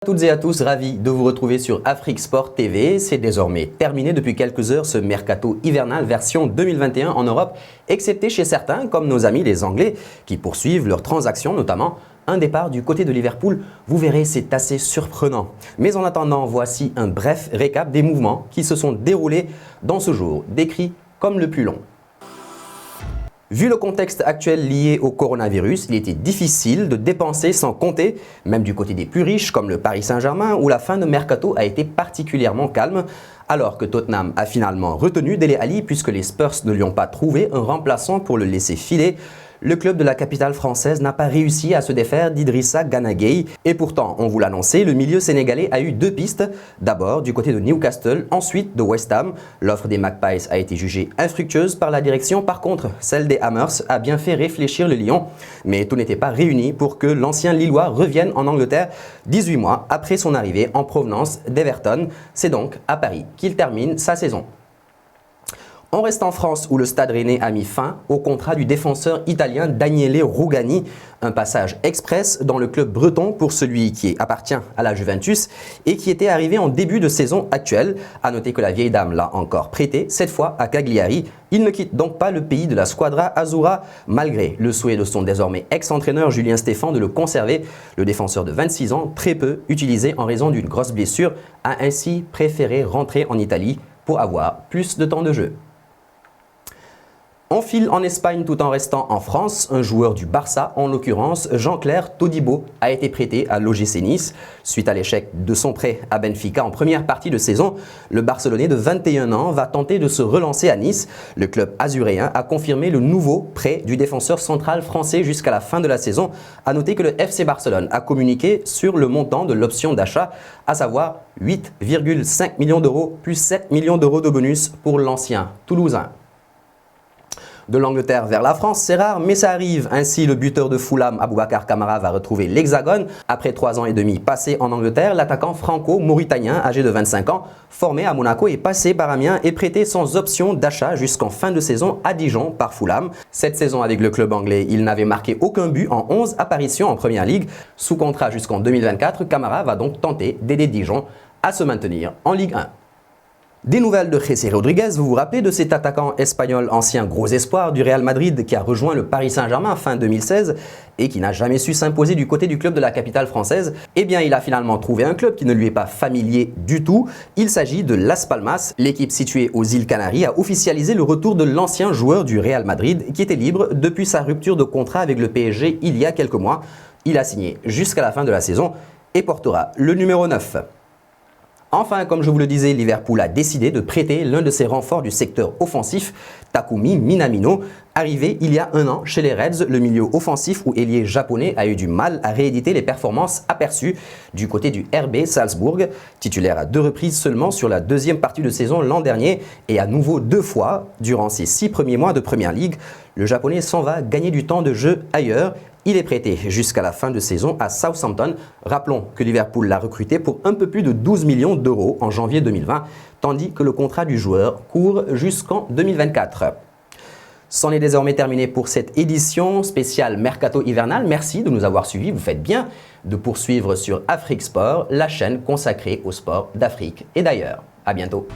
À toutes et à tous, ravi de vous retrouver sur Afrique Sport TV. C'est désormais terminé depuis quelques heures ce mercato hivernal version 2021 en Europe, excepté chez certains comme nos amis les Anglais qui poursuivent leurs transactions, notamment un départ du côté de Liverpool. Vous verrez, c'est assez surprenant. Mais en attendant, voici un bref récap des mouvements qui se sont déroulés dans ce jour, décrit comme le plus long. Vu le contexte actuel lié au coronavirus, il était difficile de dépenser sans compter, même du côté des plus riches comme le Paris Saint-Germain où la fin de mercato a été particulièrement calme, alors que Tottenham a finalement retenu Dele Alli puisque les Spurs ne lui ont pas trouvé un remplaçant pour le laisser filer. Le club de la capitale française n'a pas réussi à se défaire d'Idrissa Gana Gueye. Et pourtant, on vous l'annonçait, le milieu sénégalais a eu deux pistes. D'abord du côté de Newcastle, ensuite de West Ham. L'offre des Magpies a été jugée infructueuse par la direction. Par contre, celle des Hammers a bien fait réfléchir le Lion. Mais tout n'était pas réuni pour que l'ancien Lillois revienne en Angleterre 18 mois après son arrivée en provenance d'Everton. C'est donc à Paris qu'il termine sa saison. On reste en France où le Stade Rennais a mis fin au contrat du défenseur italien Daniele Rugani, un passage express dans le club breton pour celui qui appartient à la Juventus et qui était arrivé en début de saison actuelle. A noter que la vieille dame l'a encore prêté, cette fois à Cagliari. Il ne quitte donc pas le pays de la Squadra Azzurra, malgré le souhait de son désormais ex-entraîneur Julien Stéphan de le conserver. Le défenseur de 26 ans, très peu utilisé en raison d'une grosse blessure, a ainsi préféré rentrer en Italie pour avoir plus de temps de jeu. On file en Espagne tout en restant en France. Un joueur du Barça, en l'occurrence Jean-Claire Todibo, a été prêté à l'OGC Nice. Suite à l'échec de son prêt à Benfica en première partie de saison, le Barcelonais de 21 ans va tenter de se relancer à Nice. Le club azuréen a confirmé le nouveau prêt du défenseur central français jusqu'à la fin de la saison. A noter que le FC Barcelone a communiqué sur le montant de l'option d'achat, à savoir 8,5 millions d'euros plus 7 millions d'euros de bonus pour l'ancien Toulousain. De l'Angleterre vers la France, c'est rare, mais ça arrive. Ainsi, le buteur de Fulham, Aboubacar Kamara, va retrouver l'Hexagone. Après 3 ans et demi passés en Angleterre, l'attaquant franco-mauritanien, âgé de 25 ans, formé à Monaco, est passé par Amiens et prêté sans option d'achat jusqu'en fin de saison à Dijon par Fulham. Cette saison avec le club anglais, il n'avait marqué aucun but en 11 apparitions en Première Ligue. Sous contrat jusqu'en 2024, Kamara va donc tenter d'aider Dijon à se maintenir en Ligue 1. Des nouvelles de José Rodriguez, vous vous rappelez de cet attaquant espagnol ancien gros espoir du Real Madrid qui a rejoint le Paris Saint-Germain fin 2016 et qui n'a jamais su s'imposer du côté du club de la capitale française? Eh bien, il a finalement trouvé un club qui ne lui est pas familier du tout. Il s'agit de Las Palmas. L'équipe située aux îles Canaries a officialisé le retour de l'ancien joueur du Real Madrid qui était libre depuis sa rupture de contrat avec le PSG il y a quelques mois. Il a signé jusqu'à la fin de la saison et portera le numéro 9. Enfin, comme je vous le disais, Liverpool a décidé de prêter l'un de ses renforts du secteur offensif, Takumi Minamino. Arrivé il y a un an chez les Reds, le milieu offensif ou ailier japonais a eu du mal à rééditer les performances aperçues du côté du RB Salzbourg. Titulaire à 2 reprises seulement sur la deuxième partie de saison l'an dernier et à nouveau 2 fois durant ses 6 premiers mois de Première Ligue, le japonais s'en va gagner du temps de jeu ailleurs. Il est prêté jusqu'à la fin de saison à Southampton. Rappelons que Liverpool l'a recruté pour un peu plus de 12 millions d'euros en janvier 2020, tandis que le contrat du joueur court jusqu'en 2024. C'en est désormais terminé pour cette édition spéciale Mercato hivernal. Merci de nous avoir suivis. Vous faites bien de poursuivre sur Afrique Sport, la chaîne consacrée au sport d'Afrique et d'ailleurs. À bientôt.